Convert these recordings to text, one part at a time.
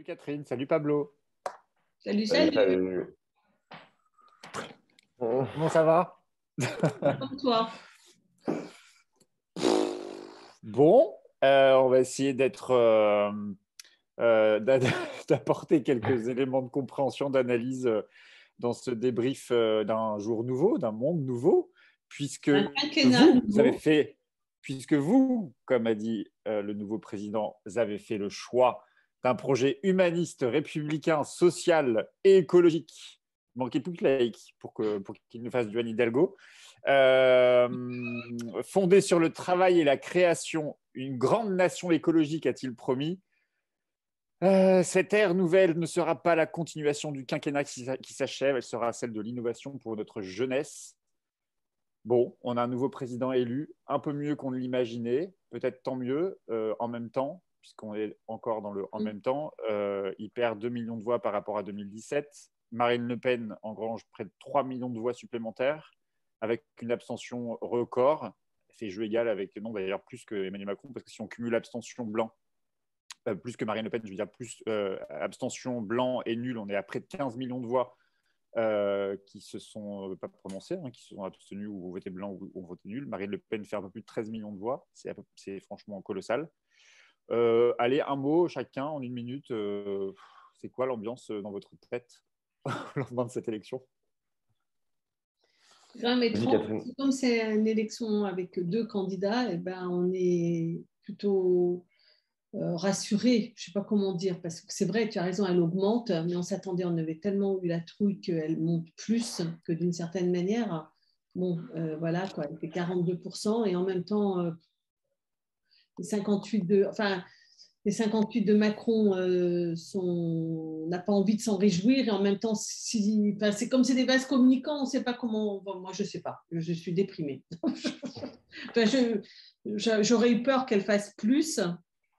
Salut Catherine, salut Pablo. Salut, Salut, salut. salut. Comment ça va? Comme toi. Bon, on va essayer d'apporter quelques éléments de compréhension, d'analyse dans ce débrief d'un jour nouveau, d'un monde nouveau, puisque Un quinquennat nouveau. puisque vous, comme a dit le nouveau président, vous avez fait le choix d'un projet humaniste, républicain, social et écologique. Il manquait plus que laïque pour qu'il nous fasse du Anne Hidalgo. Fondé sur le travail et la création, une grande nation écologique, a-t-il promis. Cette ère nouvelle ne sera pas la continuation du quinquennat qui s'achève, elle sera celle de l'innovation pour notre jeunesse. Bon, on a un nouveau président élu, un peu mieux qu'on ne l'imaginait, peut-être tant mieux en même temps, puisqu'on est encore dans le en même temps. Il perd 2 millions de voix par rapport à 2017. Marine Le Pen engrange près de 3 millions de voix supplémentaires, avec une abstention record. Elle fait jeu égal avec, non d'ailleurs plus que Emmanuel Macron, parce que si on cumule abstention blanc, plus que Marine Le Pen, je veux dire plus abstention blanc et nul, on est à près de 15 millions de voix qui se sont pas prononcés, qui se sont abstenus ou voté blanc ou voté nul. Marine Le Pen fait un peu plus de 13 millions de voix. C'est franchement colossal. Allez, un mot chacun en une minute. C'est quoi l'ambiance dans votre tête au lendemain de cette élection? Graham et Vas-y, 30, Catherine. comme c'est une élection avec deux candidats, eh ben, on est plutôt rassuré, je ne sais pas comment dire, parce que c'est vrai, tu as raison, elle augmente, mais on s'attendait, on avait tellement eu la trouille qu'elle monte plus que d'une certaine manière. Bon, voilà, quoi, elle fait 42%, et en même temps, les 58 de, enfin, les 58 de Macron on n'a pas envie de s'en réjouir, et en même temps, enfin, c'est comme c'est des vases communicants, on ne sait pas comment. Bon, moi, je ne sais pas, je suis déprimée. Enfin, j'aurais eu peur qu'elle fasse plus,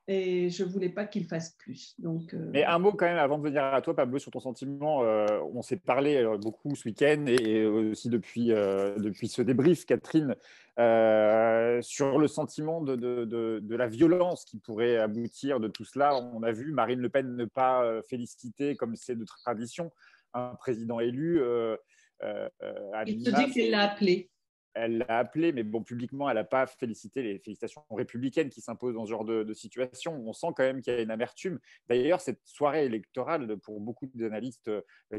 et je ne voulais pas qu'il fasse plus. Donc, Mais un mot quand même avant de venir à toi, Pablo, sur ton sentiment. On s'est parlé beaucoup ce week-end et aussi depuis ce débrief, Catherine, sur le sentiment de la violence qui pourrait aboutir de tout cela. On a vu Marine Le Pen ne pas féliciter, comme c'est de tradition, un président élu à il se dit minima. qu'elle l'a appelé. Elle l'a appelé, mais bon, publiquement, elle n'a pas félicité les félicitations républicaines qui s'imposent dans ce genre de situation. On sent quand même qu'il y a une amertume. D'ailleurs, cette soirée électorale, pour beaucoup d'analystes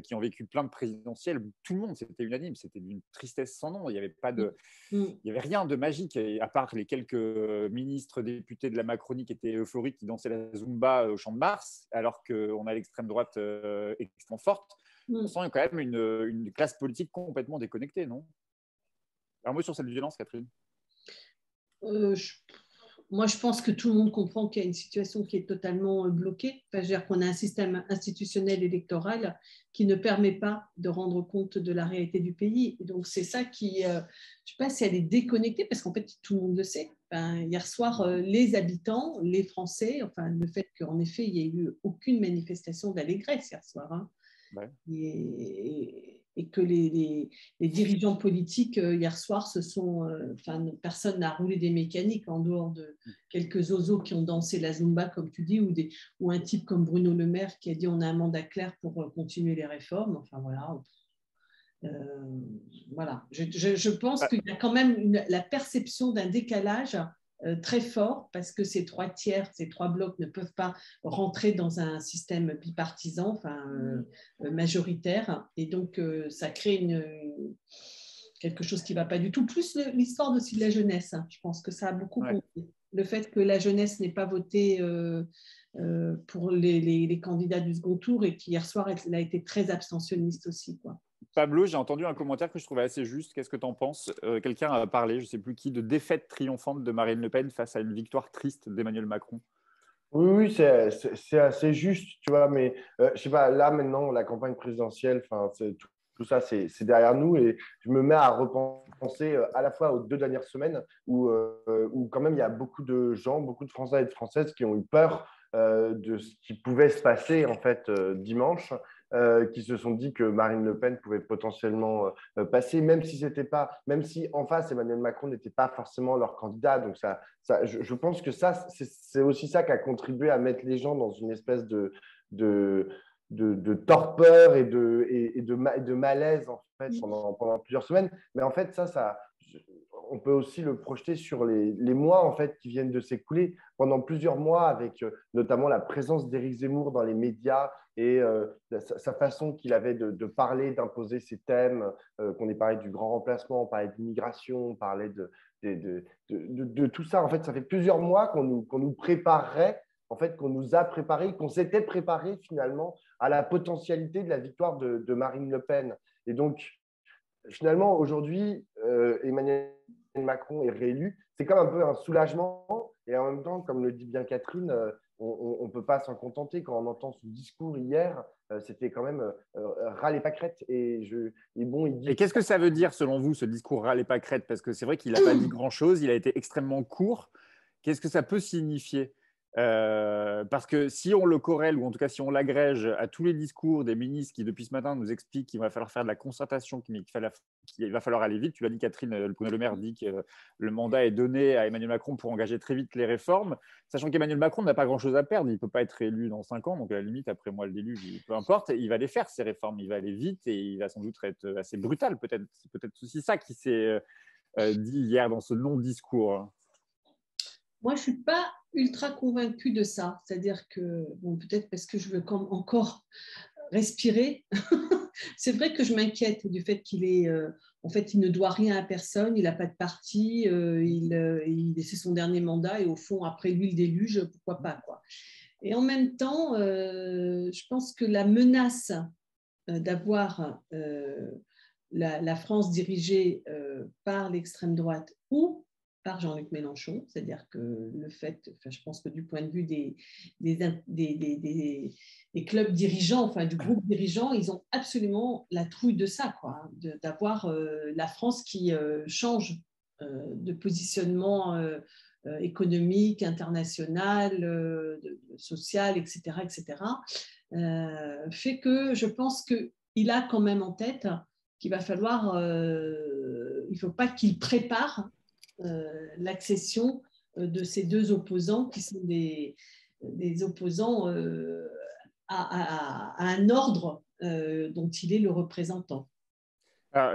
qui ont vécu plein de présidentielles, tout le monde, c'était unanime. C'était d'une tristesse sans nom. Il n'y avait pas de, il y avait rien de magique, à part les quelques ministres, députés de la Macronie qui étaient euphoriques, qui dansaient la Zumba au Champ de Mars, alors qu'on a l'extrême droite extrêmement forte. On sent quand même une classe politique complètement déconnectée, non? Un mot sur cette violence, Catherine. Moi, je pense que tout le monde comprend qu'il y a une situation qui est totalement bloquée. Enfin, je veux dire qu'on a un système institutionnel électoral qui ne permet pas de rendre compte de la réalité du pays. Et donc, c'est ça qui, je ne sais pas si elle est déconnectée, parce qu'en fait, tout le monde le sait. Enfin, hier soir, les habitants, les Français, enfin, le fait qu'en effet, il n'y ait eu aucune manifestation d'allégresse hier soir. Ouais. Et que les dirigeants politiques hier soir personne n'a roulé des mécaniques en dehors de quelques oiseaux qui ont dansé la Zumba, comme tu dis, ou un type comme Bruno Le Maire qui a dit on a un mandat clair pour continuer les réformes. Enfin voilà. Voilà. Je pense qu'il y a quand même la perception d'un décalage très fort, parce que ces trois blocs ne peuvent pas rentrer dans un système bipartisan, majoritaire, et donc ça crée quelque chose qui ne va pas du tout. Plus l'histoire aussi de la jeunesse, je pense que ça a beaucoup compté. Le fait que la jeunesse n'ait pas voté pour les candidats du second tour, et qu'hier soir, elle a été très abstentionniste aussi, quoi. Pablo, j'ai entendu un commentaire que je trouvais assez juste. Qu'est-ce que tu en penses? Quelqu'un a parlé, je ne sais plus qui, de défaite triomphante de Marine Le Pen face à une victoire triste d'Emmanuel Macron. Oui, c'est assez juste, tu vois, mais je sais pas, là maintenant, la campagne présidentielle, tout ça, c'est derrière nous, et je me mets à repenser à la fois aux 2 dernières semaines où quand même il y a beaucoup de gens, beaucoup de Français et de Françaises qui ont eu peur de ce qui pouvait se passer en fait dimanche, qui se sont dit que Marine Le Pen pouvait potentiellement passer, même si en face Emmanuel Macron n'était pas forcément leur candidat. Donc je pense que ça, c'est aussi ça qui a contribué à mettre les gens dans une espèce de torpeur et de malaise en fait pendant plusieurs semaines. Mais en fait, on peut aussi le projeter sur les mois en fait qui viennent de s'écouler. Pendant plusieurs mois, avec notamment la présence d'Éric Zemmour dans les médias et sa façon qu'il avait de parler, d'imposer ses thèmes, qu'on ait parlé du grand remplacement, on parlait d'immigration, on parlait de tout ça. En fait, ça fait plusieurs mois qu'on nous préparerait, en fait, qu'on nous a préparé, qu'on s'était préparé finalement à la potentialité de la victoire de Marine Le Pen. Et donc, finalement, aujourd'hui, Emmanuel Macron est réélu. C'est comme un peu un soulagement. Et en même temps, comme le dit bien Catherine, on ne peut pas s'en contenter. Quand on entend son discours hier, c'était quand même ras les pâquerettes. Bon, il dit… Et qu'est-ce que ça veut dire, selon vous, ce discours ras les pâquerettes? Parce que c'est vrai qu'il n'a pas dit grand-chose, il a été extrêmement court. Qu'est-ce que ça peut signifier? Parce que si on le corrèle, ou en tout cas si on l'agrège à tous les discours des ministres qui, depuis ce matin, nous expliquent qu'il va falloir faire de la concertation, qu'il va falloir aller vite. Tu l'as dit, Catherine, Bruno Le Maire dit que le mandat est donné à Emmanuel Macron pour engager très vite les réformes, sachant qu'Emmanuel Macron n'a pas grand-chose à perdre. Il ne peut pas être élu dans 5 ans, donc à la limite, après moi, le déluge, peu importe, il va les faire, ces réformes. Il va aller vite et il va sans doute être assez brutal, peut-être. C'est peut-être aussi ça qui s'est dit hier dans ce non-discours. Moi, je ne suis pas ultra convaincue de ça. C'est-à-dire que, bon, peut-être parce que je veux encore respirer. C'est vrai que je m'inquiète du fait qu'il est, en fait, il ne doit rien à personne, il n'a pas de parti, c'est son dernier mandat et au fond, après lui, le déluge, pourquoi pas, quoi. Et en même temps, je pense que la menace d'avoir la France dirigée par l'extrême droite ou par Jean-Luc Mélenchon, c'est-à-dire que le fait, enfin, je pense que du point de vue des clubs dirigeants, enfin du groupe dirigeant, ils ont absolument la trouille de ça, quoi, d'avoir la France qui change de positionnement économique, international, social, etc., etc., fait que je pense qu'il a quand même en tête qu'il va falloir, il ne faut pas qu'il prépare l'accession de ces deux opposants qui sont des opposants à un ordre dont il est le représentant.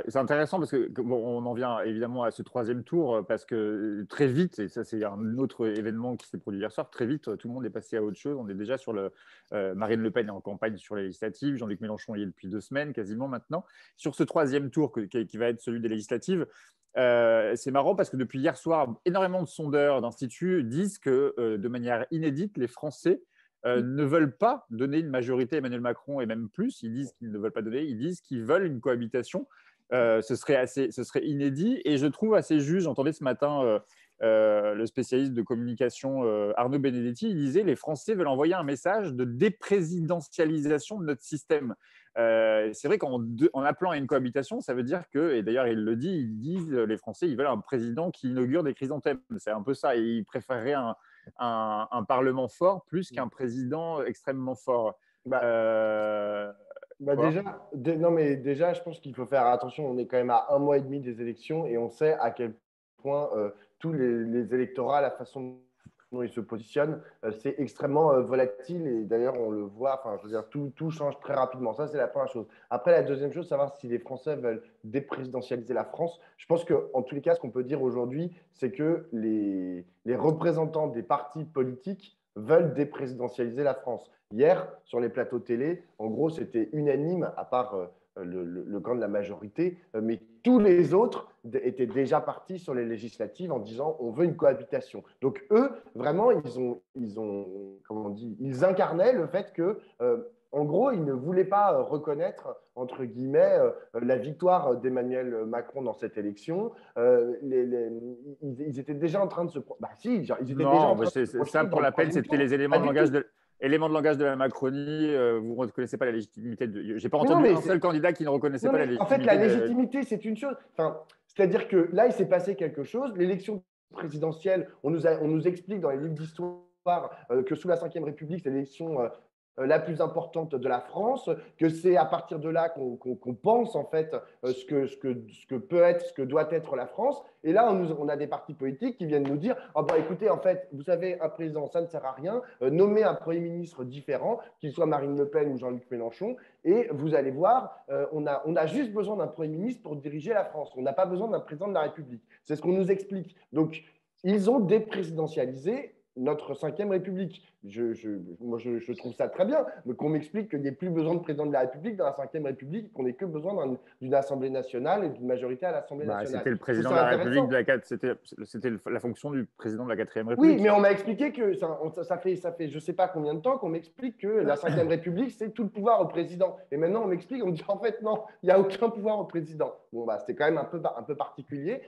C'est intéressant parce que bon, on en vient évidemment à ce troisième tour parce que très vite, et ça c'est un autre événement qui s'est produit hier soir, très vite tout le monde est passé à autre chose. On est déjà sur Marine Le Pen est en campagne sur les législatives, Jean-Luc Mélenchon y est depuis 2 semaines quasiment maintenant. Sur ce troisième tour qui va être celui des législatives, c'est marrant parce que depuis hier soir, énormément de sondeurs d'instituts disent que de manière inédite, les Français ne veulent pas donner une majorité à Emmanuel Macron et même plus, ils disent qu'ils ne veulent pas donner, ils disent qu'ils veulent une cohabitation. Ce serait inédit et je trouve assez juste. J'entendais ce matin le spécialiste de communication Arnaud Benedetti, il disait les Français veulent envoyer un message de déprésidentialisation de notre système. C'est vrai qu'en appelant à une cohabitation, ça veut dire que, et d'ailleurs il le dit, ils disent les Français ils veulent un président qui inaugure des chrysanthèmes. C'est un peu ça, et ils préféreraient un Parlement fort plus qu'un président extrêmement fort. Déjà, je pense qu'il faut faire attention. On est quand même à 1 mois et demi des élections et on sait à quel point tous les électorats, la façon dont ils se positionnent, c'est extrêmement volatile. Et d'ailleurs, on le voit, enfin, je veux dire, tout change très rapidement. Ça, c'est la première chose. Après, la deuxième chose, savoir si les Français veulent déprésidentialiser la France. Je pense qu'en tous les cas, ce qu'on peut dire aujourd'hui, c'est que les représentants des partis politiques veulent déprésidentialiser la France. Hier, sur les plateaux télé, en gros, c'était unanime, à part le camp de la majorité, mais tous les autres étaient déjà partis sur les législatives en disant on veut une cohabitation. Donc eux, vraiment, comment on dit, ils incarnaient le fait que en gros, ils ne voulaient pas reconnaître, entre guillemets, la victoire d'Emmanuel Macron dans cette élection. Ils étaient déjà en train de se… Bah si, ils étaient déjà en train de se… Ça, pour l'appel, c'était les éléments de langage de la Macronie. Vous ne reconnaissez pas la légitimité de… Je n'ai pas entendu un seul candidat qui ne reconnaissait pas la légitimité. En fait, la légitimité, c'est une chose. Enfin, c'est-à-dire que là, il s'est passé quelque chose. L'élection présidentielle, on nous explique dans les livres d'histoire que sous la Ve République, c'est l'élection la plus importante de la France, que c'est à partir de là qu'on pense en fait ce que peut être, ce que doit être la France. Et là, on a des partis politiques qui viennent nous dire oh, bah, écoutez, en fait, vous savez, un président, ça ne sert à rien, nommez un Premier ministre différent, qu'il soit Marine Le Pen ou Jean-Luc Mélenchon, et vous allez voir, on a juste besoin d'un Premier ministre pour diriger la France. On n'a pas besoin d'un président de la République. C'est ce qu'on nous explique. Donc, ils ont déprésidentialisé notre 5e République. Moi, je trouve ça très bien, mais qu'on m'explique qu'il n'y ait plus besoin de président de la République dans la 5e République, qu'on n'ait que besoin d'une Assemblée nationale et d'une majorité à l'Assemblée nationale. C'était le président de la République, c'était la fonction du président de la 4e République. Oui, mais on m'a expliqué que ça fait je ne sais pas combien de temps qu'on m'explique que la 5e République, c'est tout le pouvoir au président. Et maintenant, on m'explique, on me dit en fait, non, il n'y a aucun pouvoir au président. Bon, bah, c'était quand même un peu particulier,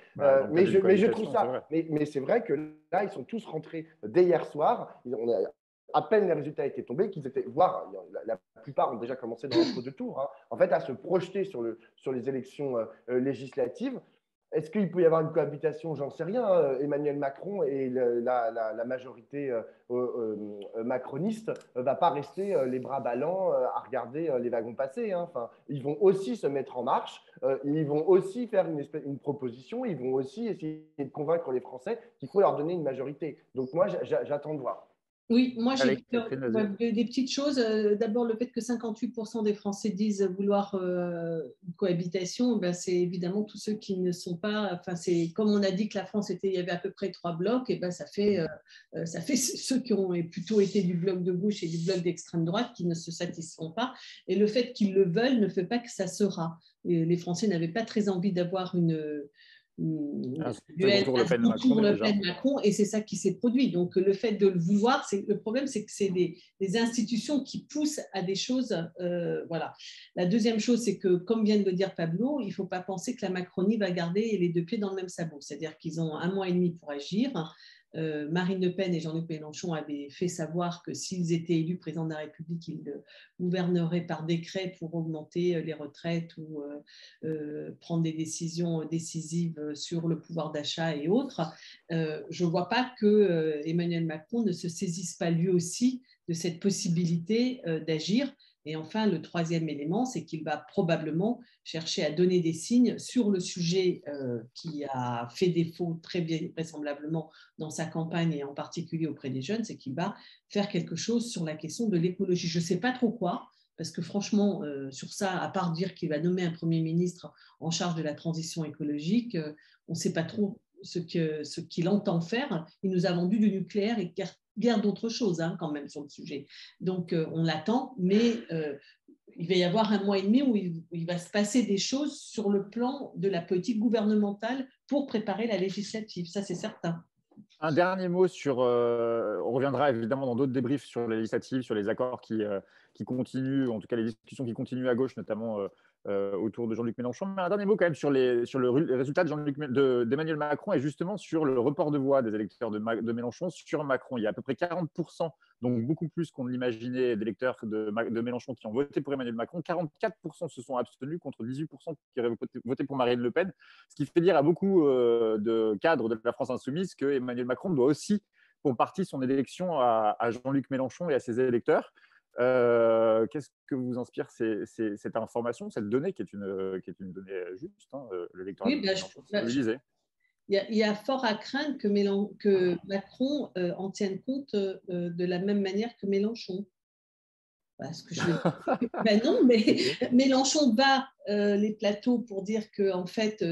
mais je trouve ça. Mais c'est vrai que là, ils sont tous rentrés dès hier soir. À peine les résultats étaient tombés, qu'ils étaient, voire la plupart ont déjà commencé dans l'entre-deux tours, hein, en fait, à se projeter sur les élections législatives. Est-ce qu'il peut y avoir une cohabitation? J'en sais rien. Emmanuel Macron et la majorité macroniste ne va pas rester les bras ballants à regarder les wagons passer. Hein. Enfin, ils vont aussi se mettre en marche. Ils vont aussi faire une proposition. Ils vont aussi essayer de convaincre les Français qu'il faut leur donner une majorité. Donc moi, j'attends de voir. Oui, moi j'ai des petites choses. D'abord, le fait que 58% des Français disent vouloir une cohabitation, ben, c'est évidemment tous ceux qui ne sont pas. Enfin, c'est comme on a dit que la France il y avait à peu près 3 blocs, et ben ça fait ceux qui ont plutôt été du bloc de gauche et du bloc d'extrême droite qui ne se satisfont pas. Et le fait qu'ils le veulent ne fait pas que ça sera. Et les Français n'avaient pas très envie d'avoir une duel Le Pen-Macron, et c'est ça qui s'est produit. Donc le fait de le vouloir, le problème c'est que c'est des institutions qui poussent à des choses. Voilà. La deuxième chose, c'est que comme vient de le dire Pablo, il ne faut pas penser que la Macronie va garder les deux pieds dans le même sabot. C'est-à-dire qu'ils ont 1 mois et demi pour agir. Marine Le Pen et Jean-Luc Mélenchon avaient fait savoir que s'ils étaient élus président de la République, ils gouverneraient par décret pour augmenter les retraites ou prendre des décisions décisives sur le pouvoir d'achat et autres. Je ne vois pas que Emmanuel Macron ne se saisisse pas lui aussi de cette possibilité d'agir. Et enfin, le troisième élément, c'est qu'il va probablement chercher à donner des signes sur le sujet qui a fait défaut très vraisemblablement dans sa campagne et en particulier auprès des jeunes, c'est qu'il va faire quelque chose sur la question de l'écologie. Je ne sais pas trop quoi, parce que franchement, sur ça, à part dire qu'il va nommer un Premier ministre en charge de la transition écologique, on ne sait pas trop ce qu'il entend faire. Il nous a vendu du nucléaire et guère d'autres choses hein, quand même sur le sujet. Donc, on l'attend, mais il va y avoir 1 mois et demi où il va se passer des choses sur le plan de la politique gouvernementale pour préparer la législative. Ça, c'est certain. Un dernier mot sur… on reviendra évidemment dans d'autres débriefs sur les législatives, sur les accords qui continuent, en tout cas les discussions qui continuent à gauche, notamment autour de Jean-Luc Mélenchon. Mais un dernier mot quand même sur les résultats d'Emmanuel Macron et justement sur le report de voix des électeurs de Mélenchon sur Macron. Il y a à peu près 40%, donc beaucoup plus qu'on l'imaginait, d'électeurs de Mélenchon qui ont voté pour Emmanuel Macron. 44% se sont abstenus contre 18% qui auraient voté pour Marine Le Pen, ce qui fait dire à beaucoup de cadres de la France insoumise que Emmanuel Macron doit aussi pour partie son élection à Jean-Luc Mélenchon et à ses électeurs. Qu'est-ce que vous inspire cette information, cette donnée qui est une donnée juste, hein, l'électorat de Mélenchon, il y a fort à craindre que Macron en tienne compte de la même manière que Mélenchon. Parce que ben non, mais Mélenchon bat les plateaux pour dire qu'en fait,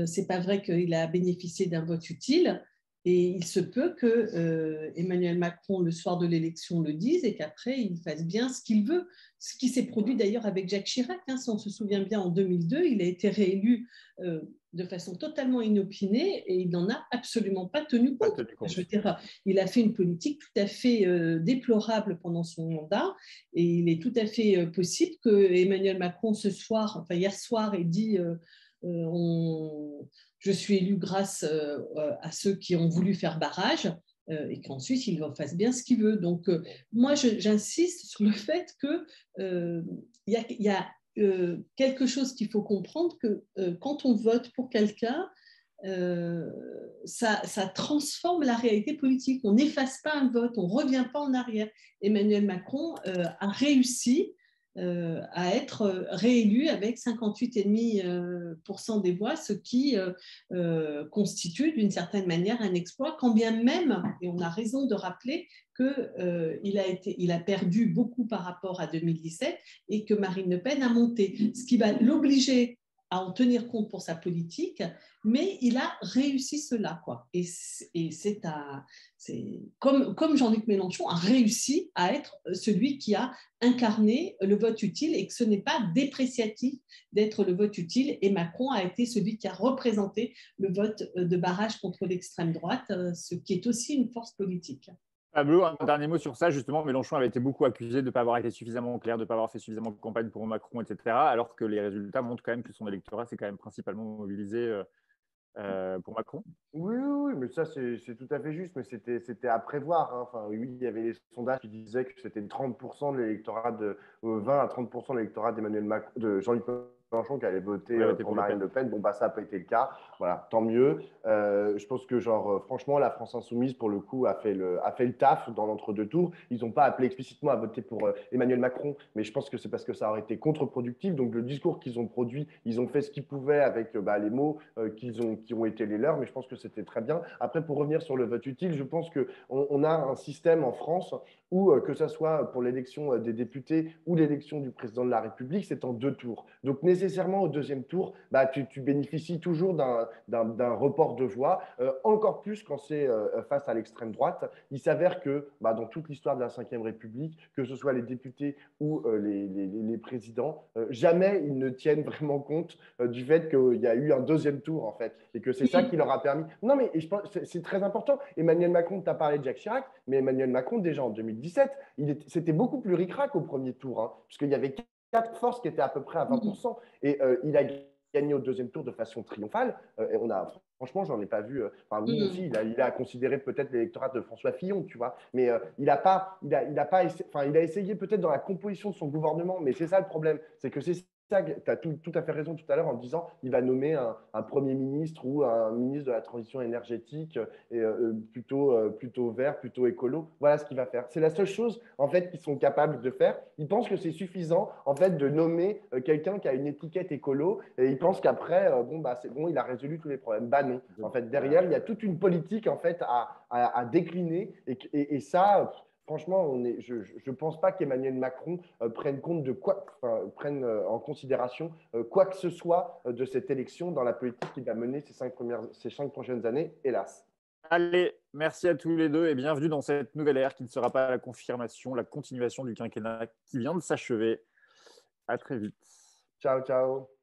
c'est pas vrai qu'il a bénéficié d'un vote utile. Et il se peut que Emmanuel Macron, le soir de l'élection, le dise et qu'après, il fasse bien ce qu'il veut. Ce qui s'est produit d'ailleurs avec Jacques Chirac. Hein, si on se souvient bien, en 2002, il a été réélu de façon totalement inopinée et il n'en a absolument pas tenu compte. Je veux dire, il a fait une politique tout à fait déplorable pendant son mandat et il est tout à fait possible que Emmanuel Macron, hier soir, ait dit je suis élu grâce à ceux qui ont voulu faire barrage et qu'ensuite il fasse bien ce qu'il veut. Donc moi j'insiste sur le fait qu'il y a quelque chose qu'il faut comprendre, que quand on vote pour quelqu'un, ça transforme la réalité politique. On n'efface pas un vote, on ne revient pas en arrière. Emmanuel Macron a réussi à être réélu avec 58,5% des voix, ce qui constitue d'une certaine manière un exploit, quand bien même, et on a raison de rappeler, qu'il a perdu beaucoup par rapport à 2017 et que Marine Le Pen a monté, ce qui va l'obliger à en tenir compte pour sa politique, mais il a réussi cela, quoi. Et c'est comme Jean-Luc Mélenchon a réussi à être celui qui a incarné le vote utile et que ce n'est pas dépréciatif d'être le vote utile. Et Macron a été celui qui a représenté le vote de barrage contre l'extrême droite, ce qui est aussi une force politique. Pablo, un dernier mot sur ça. Justement, Mélenchon avait été beaucoup accusé de ne pas avoir été suffisamment clair, de ne pas avoir fait suffisamment de campagne pour Macron, etc. Alors que les résultats montrent quand même que son électorat s'est quand même principalement mobilisé pour Macron. Oui, mais ça, c'est tout à fait juste, mais c'était à prévoir. Hein. Enfin, oui, il y avait les sondages qui disaient que c'était 30% de l'électorat 20 à 30% de l'électorat de Jean-Luc Mélenchon qui allait voter pour Marine Le Pen. Bon, bah, ça n'a pas été le cas. Voilà, tant mieux. Je pense que, franchement, la France Insoumise, pour le coup, a fait le taf dans l'entre-deux tours. Ils n'ont pas appelé explicitement à voter pour Emmanuel Macron, mais je pense que c'est parce que ça aurait été contre-productif. Donc, le discours qu'ils ont produit, ils ont fait ce qu'ils pouvaient avec les mots qui ont été les leurs, mais je pense que c'était très bien. Après, pour revenir sur le vote utile, je pense qu'on a un système en France où, que ce soit pour l'élection des députés ou l'élection du président de la République, c'est en 2 tours. Donc, nécessairement, au deuxième tour, bah, tu bénéficies toujours d'un report de voix, encore plus quand c'est face à l'extrême droite. Il s'avère que dans toute l'histoire de la Ve République, que ce soit les députés ou les présidents, jamais ils ne tiennent vraiment compte du fait qu'il y a eu un deuxième tour, en fait, et que c'est ça qui leur a permis. Non, mais je pense c'est très important. Emmanuel Macron, tu as parlé de Jacques Chirac, mais Emmanuel Macron, déjà en 2017, c'était beaucoup plus ric-rac au premier tour, hein, puisqu'il y avait 4 forces qui étaient à peu près à 20%. Et il a gagné au deuxième tour de façon triomphale. Et franchement, j'en ai pas vu. Oui, aussi, il a considéré peut-être l'électorat de François Fillon, tu vois. Mais il a essayé peut-être dans la composition de son gouvernement. Mais c'est ça le problème, c'est que c'est ça, tu as tout à fait raison tout à l'heure en disant il va nommer un Premier ministre ou un ministre de la transition énergétique et plutôt vert, plutôt écolo. Voilà ce qu'il va faire. C'est la seule chose en fait qu'ils sont capables de faire. Ils pensent que c'est suffisant en fait de nommer quelqu'un qui a une étiquette écolo et ils pensent qu'après c'est bon, il a résolu tous les problèmes. Bah non. En fait, derrière, il y a toute une politique en fait à décliner et ça. Franchement, je ne pense pas qu'Emmanuel Macron prenne en considération quoi que ce soit de cette élection dans la politique qu'il va mener ces 5 prochaines années, hélas. Allez, merci à tous les deux et bienvenue dans cette nouvelle ère qui ne sera pas la confirmation, la continuation du quinquennat qui vient de s'achever. À très vite. Ciao, ciao.